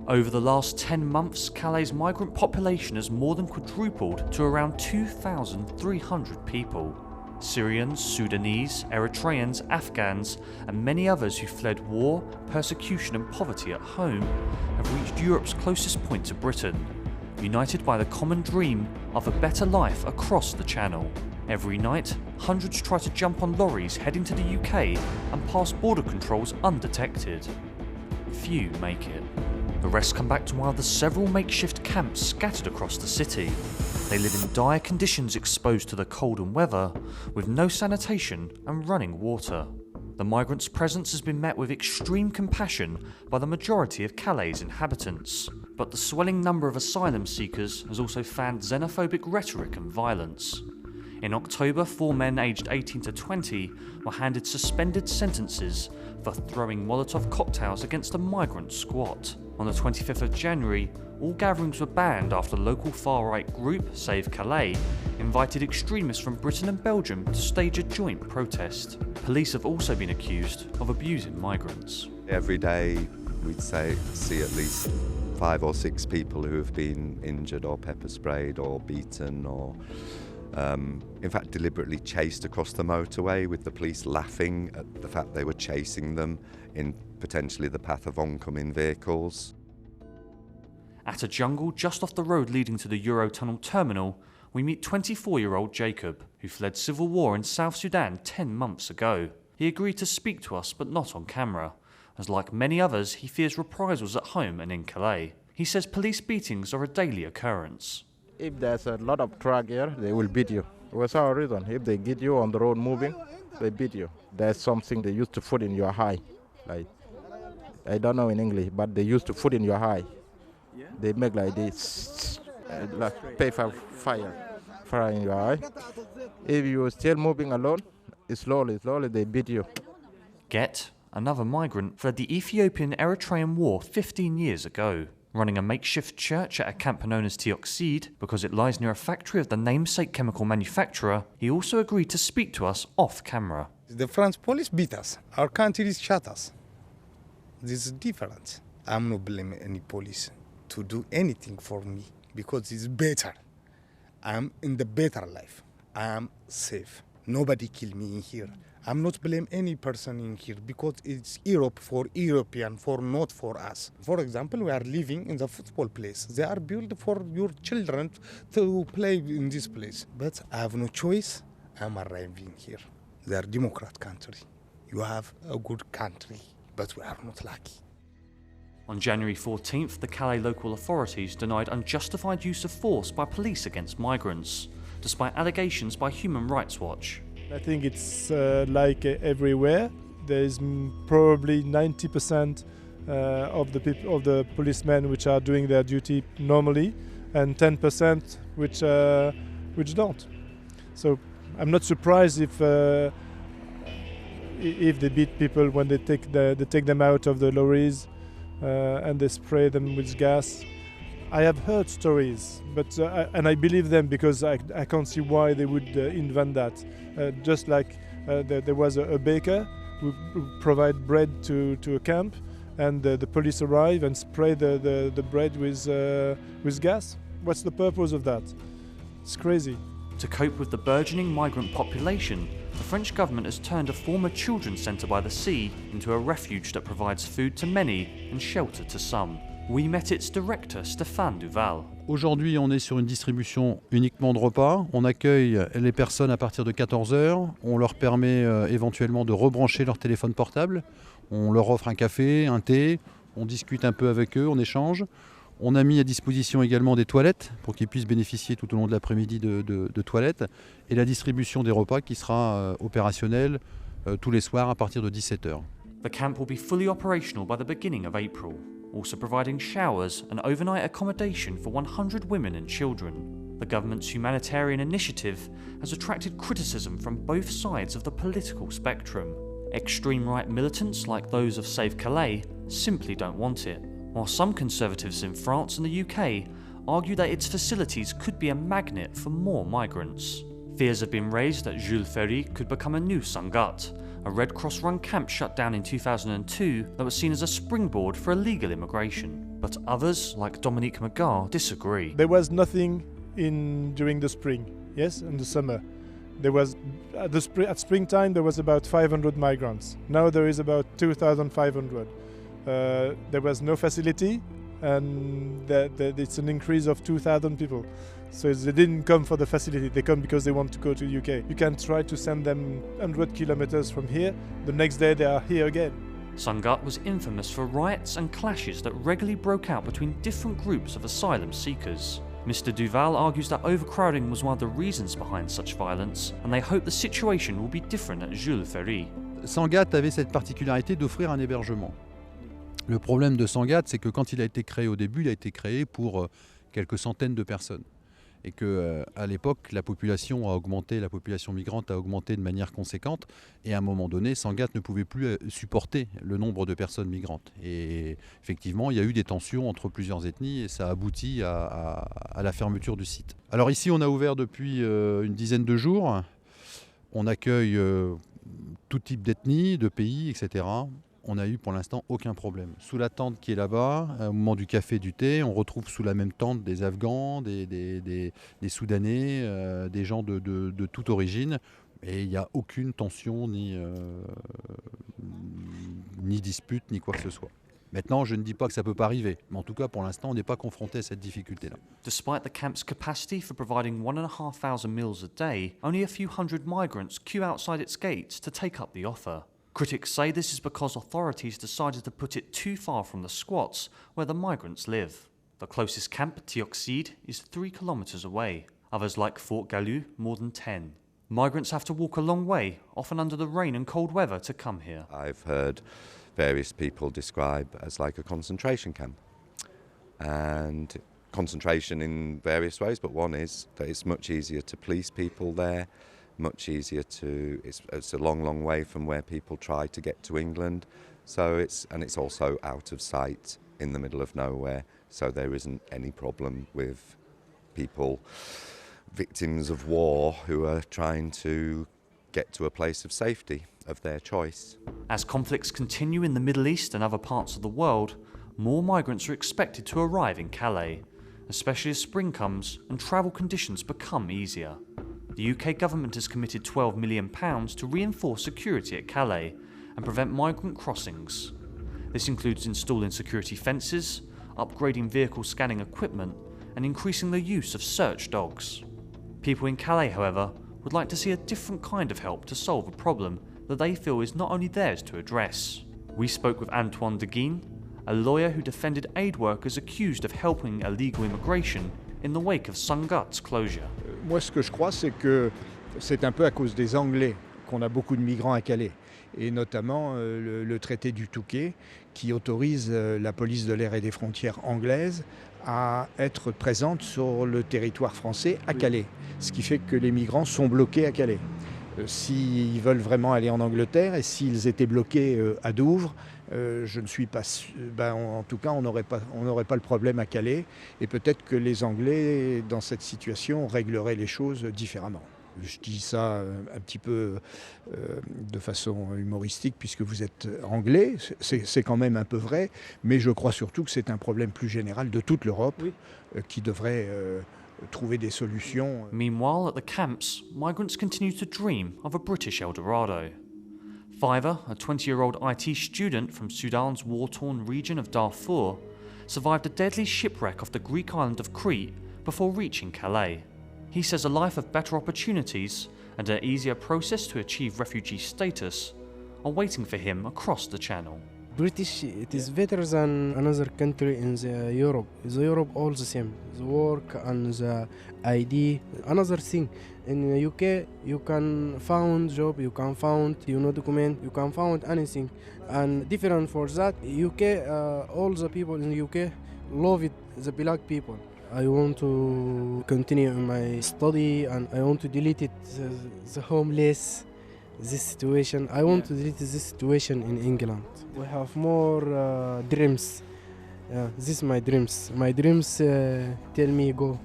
Over the last 10 months, Calais' migrant population has more than quadrupled to around 2,300 people. Syrians, Sudanese, Eritreans, Afghans, and many others who fled war, persecution and poverty at home have reached Europe's closest point to Britain, united by the common dream of a better life across the Channel. Every night, hundreds try to jump on lorries heading to the UK and pass border controls undetected. Few make it. The rest come back to one of the several makeshift camps scattered across the city. They live in dire conditions exposed to the cold and weather, with no sanitation and running water. The migrants' presence has been met with extreme compassion by the majority of Calais' inhabitants, but the swelling number of asylum seekers has also fanned xenophobic rhetoric and violence. In October, 4 men aged 18 to 20 were handed suspended sentences for throwing Molotov cocktails against a migrant squat. On the 25th of January, all gatherings were banned after local far-right group, Save Calais, invited extremists from Britain and Belgium to stage a joint protest. Police have also been accused of abusing migrants. Every day we'd see at least 5 or 6 people who have been injured or pepper sprayed or beaten or in fact deliberately chased across the motorway, with the police laughing at the fact they were chasing them in potentially the path of oncoming vehicles. At a jungle just off the road leading to the Eurotunnel terminal, we meet 24-year-old Jacob, who fled civil war in South Sudan 10 months ago. He agreed to speak to us, but not on camera, as like many others, he fears reprisals at home and in Calais. He says police beatings are a daily occurrence. If there's a lot of truck here, they will beat you. What's our reason? If they get you on the road moving, they beat you. There's something they used to put in your eye. Like, I don't know in English, but they used to put in your eye. Yeah. They make like this, like paper fire in your eye. If you're still moving alone, slowly they beat you. Get, another migrant, fled the Ethiopian-Eritrean War 15 years ago. Running a makeshift church at a camp known as Tioxide because it lies near a factory of the namesake chemical manufacturer, he also agreed to speak to us off camera. The French police beat us. Our countries shot us. This is different. I'm not blaming any police to do anything for me because it's better. I'm in the better life. I'm safe. Nobody kill me in here. I'm not blame any person in here because it's Europe for European, for not for us. For example, we are living in the football place. They are built for your children to play in this place. But I have no choice. I'm arriving here. They are democrat country. You have a good country, but we are not lucky. On January 14th, the Calais local authorities denied unjustified use of force by police against migrants, despite allegations by Human Rights Watch. I think it's like everywhere. There is probably 90% of the policemen which are doing their duty normally, and 10% which don't. So I'm not surprised if they beat people when they take them out of the lorries and they spray them with gas. I have heard stories, but and I believe them because I can't see why they would invent that. Just like there was a baker who provide bread to a camp, and the police arrive and spray the bread with gas. What's the purpose of that? It's crazy. To cope with the burgeoning migrant population, the French government has turned a former children's centre by the sea into a refuge that provides food to many and shelter to some. We met its director, Stéphane Duval. Aujourd'hui, on est sur une distribution uniquement de repas. On accueille les personnes à partir de 14 h. On leur permet éventuellement de rebrancher leur téléphone portable. On leur offre un café, un thé. On discute un peu avec eux, on échange. On a mis à disposition également des toilettes pour qu'ils puissent bénéficier tout au long de l'après-midi de toilettes. Et la distribution des repas qui sera opérationnelle tous les soirs à partir de 17 h. The camp will be fully operational by the beginning of April, also providing showers and overnight accommodation for 100 women and children. The government's humanitarian initiative has attracted criticism from both sides of the political spectrum. Extreme right militants like those of Save Calais simply don't want it, while some conservatives in France and the UK argue that its facilities could be a magnet for more migrants. Fears have been raised that Jules Ferry could become a new Sangatte, a Red Cross-run camp shut down in 2002 that was seen as a springboard for illegal immigration. But others, like Dominique Magar, disagree. There was nothing during the spring, yes, and the summer. There was at springtime there was about 500 migrants. Now there is about 2,500. There was no facility, and it's an increase of 2,000 people. So they didn't come for the facility, they come because they want to go to the UK. You can try to send them 100 kilometers from here, the next day they are here again. Sangat was infamous for riots and clashes that regularly broke out between different groups of asylum seekers. Mr. Duval argues that overcrowding was one of the reasons behind such violence, and they hope the situation will be different at Jules Ferry. Sangat avait cette particularité d'offrir un hébergement. Le problème de Sangat, c'est que quand il a été créé au début, il a été créé pour quelques centaines de personnes. Et qu'à l'époque, la population migrante a augmenté de manière conséquente. Et à un moment donné, Sangat ne pouvait plus supporter le nombre de personnes migrantes. Et effectivement, il y a eu des tensions entre plusieurs ethnies et ça a abouti à la fermeture du site. Alors ici, on a ouvert depuis une dizaine de jours. On accueille tout type d'ethnie, de pays, etc. On n'a eu pour l'instant aucun problème. Sous la tente qui est là-bas, au moment du café et du thé, on retrouve sous la même tente des Afghans, des Soudanais, des gens de toute origine. Et il n'y a aucune tension, ni dispute, ni quoi que ce soit. Maintenant, je ne dis pas que ça ne peut pas arriver, mais en tout cas, pour l'instant, on n'est pas confronté à cette difficulté-là. Despite the camp's capacity for providing 1,500 meals a day, only a few hundred migrants queue outside its gates to take up the offer. Critics say this is because authorities decided to put it too far from the squats where the migrants live. The closest camp, Tioxide, is 3 kilometres away. Others like Fort Galou, more than 10. Migrants have to walk a long way, often under the rain and cold weather, to come here. I've heard various people describe as like a concentration camp. And concentration in various ways, but one is that it's much easier to police people there. Much easier it's a long way from where people try to get to England, so it's also out of sight in the middle of nowhere, so there isn't any problem with people, victims of war, who are trying to get to a place of safety of their choice. As conflicts continue in the Middle East and other parts of the world, more migrants are expected to arrive in Calais, especially as spring comes and travel conditions become easier. The UK government has committed £12 million to reinforce security at Calais and prevent migrant crossings. This includes installing security fences, upgrading vehicle scanning equipment, and increasing the use of search dogs. People in Calais, however, would like to see a different kind of help to solve a problem that they feel is not only theirs to address. We spoke with Antoine Deguine, a lawyer who defended aid workers accused of helping illegal immigration in the wake of Sangat's closure. Moi, ce que je crois, c'est que c'est un peu à cause des Anglais qu'on a beaucoup de migrants à Calais, et notamment le traité du Touquet qui autorise la police de l'air et des frontières anglaise à être présente sur le territoire français à Calais, ce qui fait que les migrants sont bloqués à Calais. S'ils veulent vraiment aller en Angleterre et s'ils étaient bloqués à Douvres, je ne suis pas sûr, en tout cas on n'aurait pas le problème à Calais, et peut-être que les Anglais dans cette situation régleraient les choses différemment. Je dis ça un petit peu de façon humoristique puisque vous êtes anglais, c'est quand même un peu vrai, mais je crois surtout que c'est un problème plus général de toute l'Europe qui devrait trouver des solutions. Meanwhile, at the camps, migrants continue to dream of a British Eldorado. Fiver, a 20-year-old IT student from Sudan's war-torn region of Darfur, survived a deadly shipwreck off the Greek island of Crete before reaching Calais. He says a life of better opportunities and an easier process to achieve refugee status are waiting for him across the channel. British, it is better than another country in the Europe. The Europe all the same. The work and the ID. Another thing, in the UK you can found job, you can found document, you can found anything. And different for that, UK, all the people in the UK love it, the black people. I want to continue my study and I want to delete it, the homeless, this situation. I want to delete this situation in England. We have more dreams. This is my dreams. My dreams tell me go.